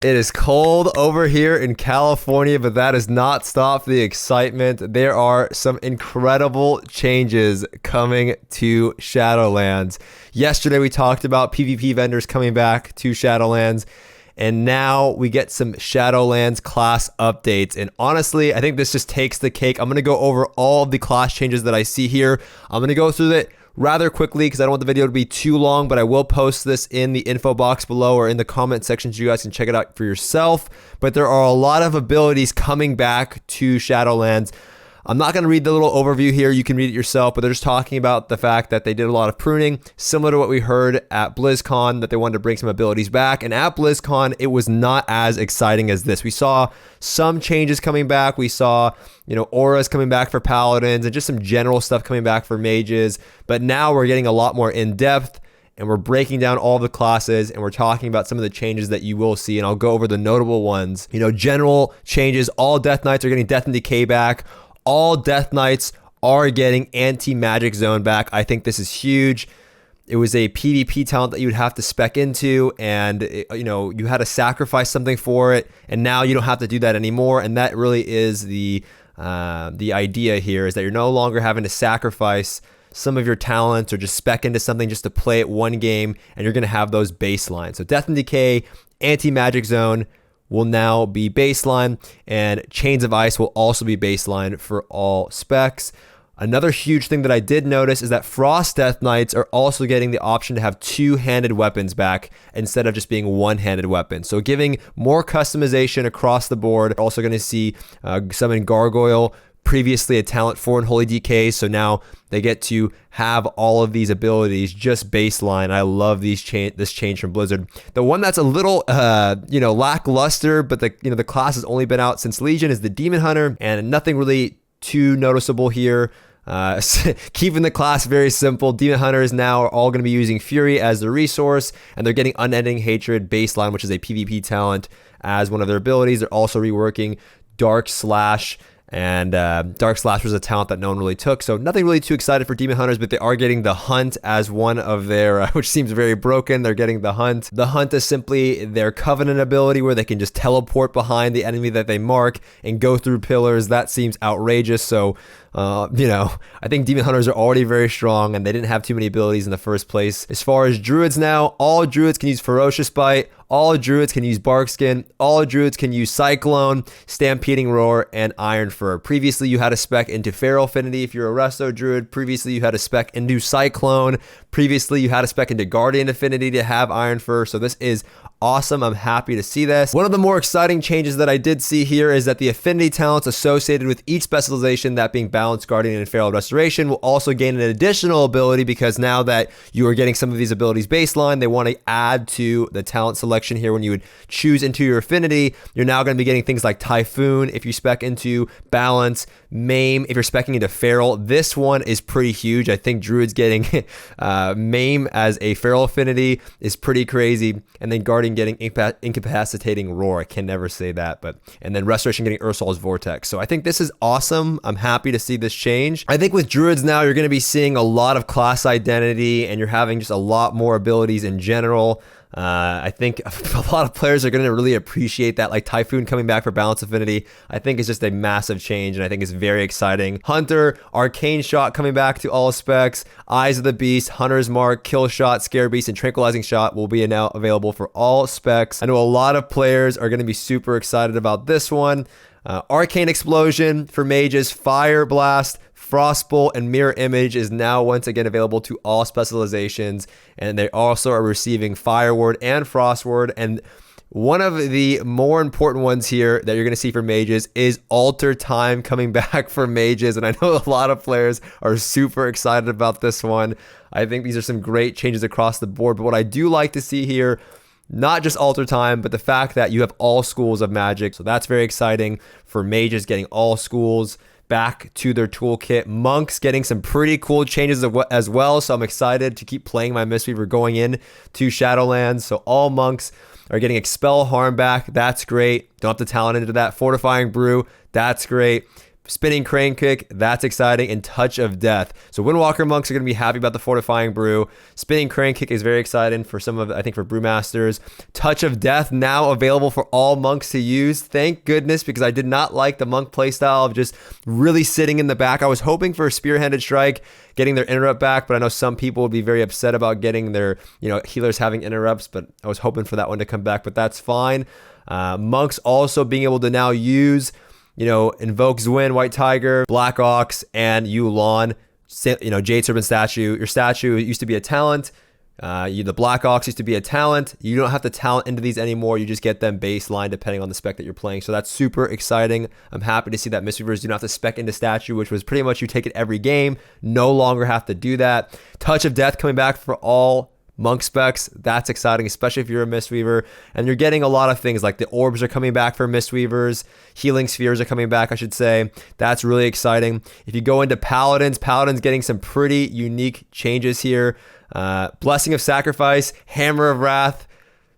It is cold over here in California, but that does not stop the excitement. There are some incredible changes coming to Shadowlands. Yesterday, we talked about PvP vendors coming back to Shadowlands, and now we get some Shadowlands class updates. And honestly, I think this just takes the cake. I'm going to go over all of the class changes that I see here. I'm going to go through it rather quickly because I don't want the video to be too long, but I will post this in the info box below or in the comment section so you guys can check it out for yourself. But there are a lot of abilities coming back to Shadowlands. I'm not going to read the little overview here. You can read it yourself, but they're just talking about the fact that they did a lot of pruning, similar to what we heard at BlizzCon, that they wanted to bring some abilities back. And at BlizzCon, it was not as exciting as this. We saw some changes coming back. We saw, auras coming back for paladins and just some general stuff coming back for mages. But now we're getting a lot more in depth, and we're breaking down all the classes, and we're talking about some of the changes that you will see, and I'll go over the notable ones. General changes. All Deathknights are getting Death and Decay back. All Deathknights are getting anti-magic zone back. I think this is huge. It was a PvP talent that you would have to spec into, and you had to sacrifice something for it, and now you don't have to do that anymore. And that really is the idea here, is that you're no longer having to sacrifice some of your talents or just spec into something just to play it one game, and you're going to have those baselines. So Death and Decay, anti-magic zone will now be baseline, and Chains of Ice will also be baseline for all specs. Another huge thing that I did notice is that Frost Deathknights are also getting the option to have two-handed weapons back instead of just being one-handed weapons. So giving more customization across the board. Also going to see Summon Gargoyle, previously a talent for Unholy DK, so now they get to have all of these abilities just baseline. I love this change from Blizzard. The one that's a little lackluster, but the class has only been out since Legion, is the Demon Hunter, and nothing really too noticeable here. Keeping the class very simple. Demon Hunters now are all going to be using Fury as their resource, and they're getting Unending Hatred baseline, which is a PvP talent, as one of their abilities. They're also reworking Dark Slash, and Dark Slash was a talent that no one really took, so nothing really too excited for Demon Hunters, but they are getting the Hunt as one of their, which seems very broken. They're getting the Hunt. The Hunt is simply their Covenant ability where they can just teleport behind the enemy that they mark and go through pillars. That seems outrageous, so I think Demon Hunters are already very strong, and they didn't have too many abilities in the first place. As far as Druids now, all Druids can use Ferocious Bite, all Druids can use Barkskin, all Druids can use Cyclone, Stampeding Roar, and Iron Fur. Previously, you had a spec into Feral Affinity if you're a Resto Druid. Previously, you had a spec into Cyclone. Previously, you had a spec into Guardian Affinity to have Iron Fur, so this is awesome. I'm happy to see this. One of the more exciting changes that I did see here is that the affinity talents associated with each specialization, that being Balance, Guardian, and Feral Restoration, will also gain an additional ability, because now that you are getting some of these abilities baseline, they want to add to the talent selection here. When you would choose into your affinity, you're now going to be getting things like Typhoon if you spec into Balance, Maim if you're specing into Feral. This one is pretty huge. I think Druids getting Maim as a Feral affinity is pretty crazy, and then Guardian getting Incapacitating Roar. I can never say that, and then Restoration getting Ursol's Vortex. So I think this is awesome. I'm happy to see this change. I think with Druids now, you're going to be seeing a lot of class identity, and you're having just a lot more abilities in general. I think a lot of players are going to really appreciate that, like Typhoon coming back for Balance Affinity. I think it's just a massive change, and I think it's very exciting. Hunter, Arcane Shot coming back to all specs. Eyes of the Beast, Hunter's Mark, Kill Shot, Scare Beast, and Tranquilizing Shot will be now available for all specs. I know a lot of players are going to be super excited about this one. Arcane Explosion for mages, Fire Blast, Frostbolt, and Mirror Image is now once again available to all specializations, and they also are receiving Fire Ward and Frost Ward. And one of the more important ones here that you're going to see for mages is Alter Time coming back for mages, and I know a lot of players are super excited about this one. I think these are some great changes across the board, but what I do like to see here, not just Alter Time, but the fact that you have all schools of magic, so that's very exciting for mages, getting all schools back to their toolkit. Monks getting some pretty cool changes as well, so I'm excited to keep playing my Mistweaver going in to Shadowlands. So all monks are getting Expel Harm back. That's great. Don't have to talent into that. Fortifying Brew. That's great. Spinning Crane Kick, that's exciting, and Touch of Death. So Windwalker monks are going to be happy about the Fortifying Brew. Spinning Crane Kick is very exciting for some of, I think, for Brewmasters. Touch of Death now available for all monks to use. Thank goodness, because I did not like the monk playstyle of just really sitting in the back. I was hoping for a Spearheaded Strike, getting their interrupt back, but I know some people would be very upset about getting their, healers having interrupts, but I was hoping for that one to come back, but that's fine. Monks also being able to now use Invoke Zwin, White Tiger, Black Ox, and Yulon. Jade Serpent statue. Your statue used to be a talent. The Black Ox used to be a talent. You don't have to talent into these anymore. You just get them baseline depending on the spec that you're playing. So that's super exciting. I'm happy to see that Mistweavers do not have to spec into statue, which was pretty much you take it every game. No longer have to do that. Touch of Death coming back for all monk specs. That's exciting, especially if you're a Mistweaver. And you're getting a lot of things like the orbs are coming back for Mistweavers. Healing spheres are coming back, I should say. That's really exciting. If you go into Paladins getting some pretty unique changes here. Blessing of Sacrifice, Hammer of Wrath,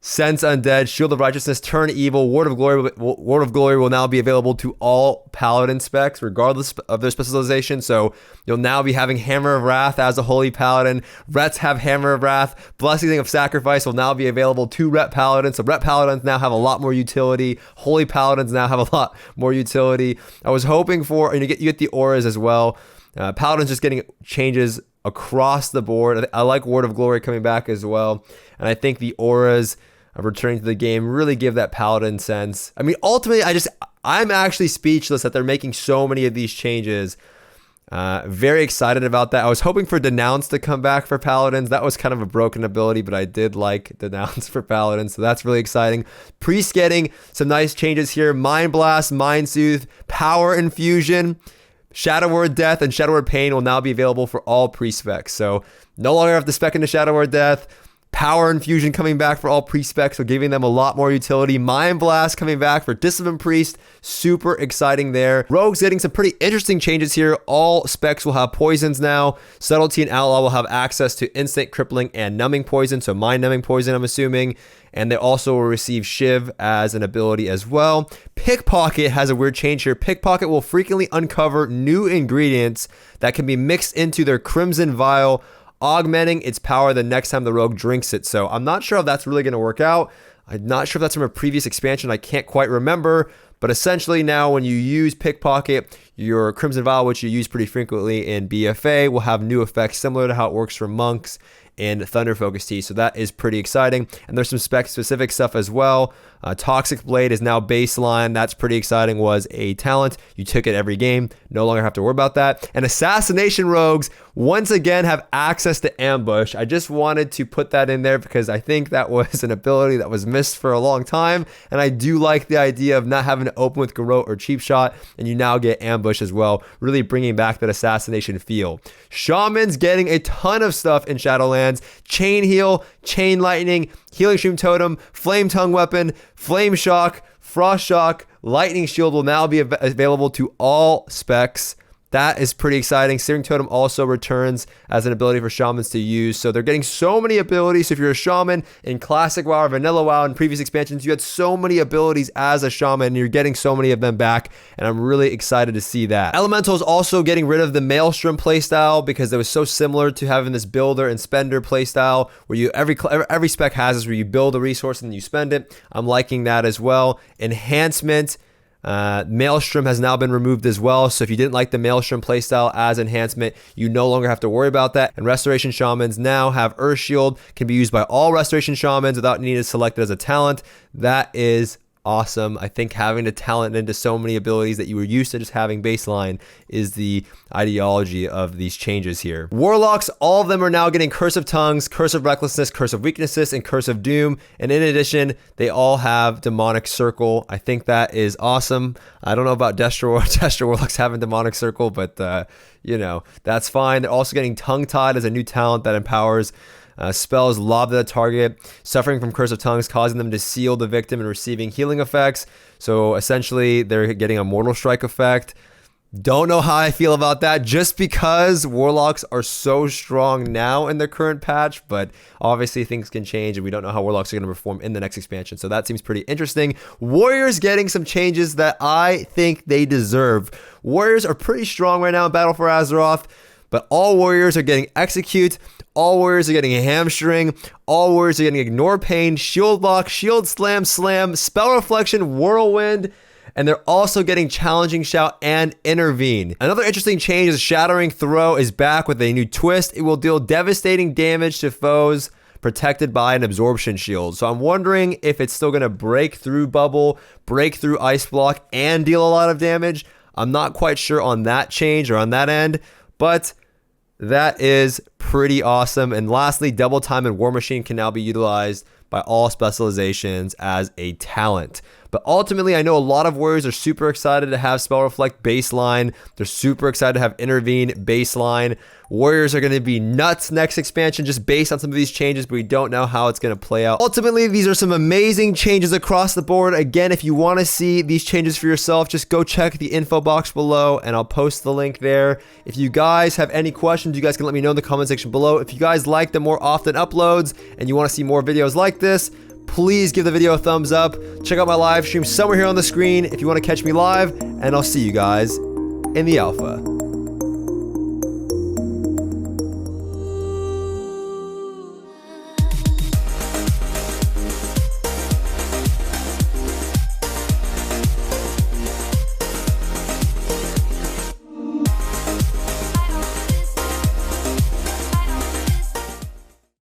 Sense Undead, Shield of Righteousness, Turn Evil, Ward of Glory will now be available to all Paladin specs, regardless of their specialization. So you'll now be having Hammer of Wrath as a Holy Paladin. Rets have Hammer of Wrath. Blessing of Sacrifice will now be available to Ret Paladins. So Ret Paladins now have a lot more utility. Holy Paladins now have a lot more utility. I was hoping for, and you get the auras as well. Paladins just getting changes across the board. I like Ward of Glory coming back as well. And I think the auras returning to the game really give that Paladin sense. I mean, ultimately, I'm actually speechless that they're making so many of these changes. Very excited about that. I was hoping for Denounce to come back for Paladins. That was kind of a broken ability, but I did like Denounce for Paladins, so that's really exciting. Priest getting some nice changes here. Mind Blast, Mind Soothe, Power Infusion, Shadow Word Death, and Shadow Word Pain will now be available for all pre-specs. So no longer have to spec into Shadow Word Death. Power Infusion coming back for all pre-specs, so giving them a lot more utility. Mind Blast coming back for Discipline Priest. Super exciting there. Rogues getting some pretty interesting changes here. All specs will have poisons now. Subtlety and Outlaw will have access to instant, crippling, and numbing poison. So mind numbing poison, I'm assuming. And they also will receive Shiv as an ability as well. Pickpocket has a weird change here. Pickpocket will frequently uncover new ingredients that can be mixed into their Crimson Vial, augmenting its power the next time the rogue drinks it. So I'm not sure if that's really going to work out. I'm not sure if that's from a previous expansion. I can't quite remember. But essentially now when you use Pickpocket, your Crimson Vial, which you use pretty frequently in BFA, will have new effects similar to how it works for monks in Thunder Focus Tea. So that is pretty exciting. And there's some spec-specific stuff as well. Toxic Blade is now baseline. That's pretty exciting. Was a talent. You took it every game. No longer have to worry about that. And Assassination Rogues once again have access to Ambush. I just wanted to put that in there because I think that was an ability that was missed for a long time. And I do like the idea of not having to open with Garrote or Cheap Shot. And you now get Ambush as well. Really bringing back that assassination feel. Shamans getting a ton of stuff in Shadowlands. Chain Heal, Chain Lightning, Healing Stream Totem, Flame Tongue Weapon, Flame Shock, Frost Shock, Lightning Shield will now be available to all specs. That is pretty exciting. Searing Totem also returns as an ability for Shamans to use. So they're getting so many abilities. So if you're a Shaman in Classic WoW or Vanilla WoW in previous expansions, you had so many abilities as a Shaman and you're getting so many of them back. And I'm really excited to see that. Elemental is also getting rid of the Maelstrom playstyle because it was so similar to having this Builder and Spender playstyle where you every spec has this where you build a resource and you spend it. I'm liking that as well. Enhancement. Maelstrom has now been removed as well, so if you didn't like the Maelstrom playstyle as enhancement, you no longer have to worry about that. And Restoration Shamans now have Earth Shield, can be used by all Restoration Shamans without needing to select it as a talent. That is awesome. I think having to talent into so many abilities that you were used to just having baseline is the ideology of these changes here. Warlocks, all of them are now getting Curse of Tongues, Curse of Recklessness, Curse of Weaknesses, and Curse of Doom. And in addition, they all have Demonic Circle. I think that is awesome. I don't know about Destro Warlocks having Demonic Circle, but that's fine. They're also getting Tongue Tied as a new talent that empowers spells lobbed at the target, suffering from Curse of Tongues, causing them to seal the victim and receiving healing effects. So essentially, they're getting a Mortal Strike effect. Don't know how I feel about that, just because Warlocks are so strong now in the current patch, but obviously things can change and we don't know how Warlocks are going to perform in the next expansion, so that seems pretty interesting. Warriors getting some changes that I think they deserve. Warriors are pretty strong right now in Battle for Azeroth, but all Warriors are getting Execute, all Warriors are getting a Hamstring, all Warriors are getting Ignore Pain, Shield Lock, Shield Slam, Spell Reflection, Whirlwind, and they're also getting Challenging Shout and Intervene. Another interesting change is Shattering Throw is back with a new twist. It will deal devastating damage to foes protected by an Absorption Shield. So I'm wondering if it's still going to break through Bubble, break through Ice Block, and deal a lot of damage. I'm not quite sure on that change or on that end, but that is pretty awesome. And lastly, Double Time and War Machine can now be utilized by all specializations as a talent. But ultimately, I know a lot of Warriors are super excited to have Spell Reflect baseline. They're super excited to have Intervene baseline. Warriors are going to be nuts next expansion just based on some of these changes, but we don't know how it's going to play out. Ultimately, these are some amazing changes across the board. Again, if you want to see these changes for yourself, just go check the info box below and I'll post the link there. If you guys have any questions, you guys can let me know in the comment section below. If you guys like the more often uploads and you want to see more videos like this, please give the video a thumbs up. Check out my live stream somewhere here on the screen if you want to catch me live, and I'll see you guys in the alpha.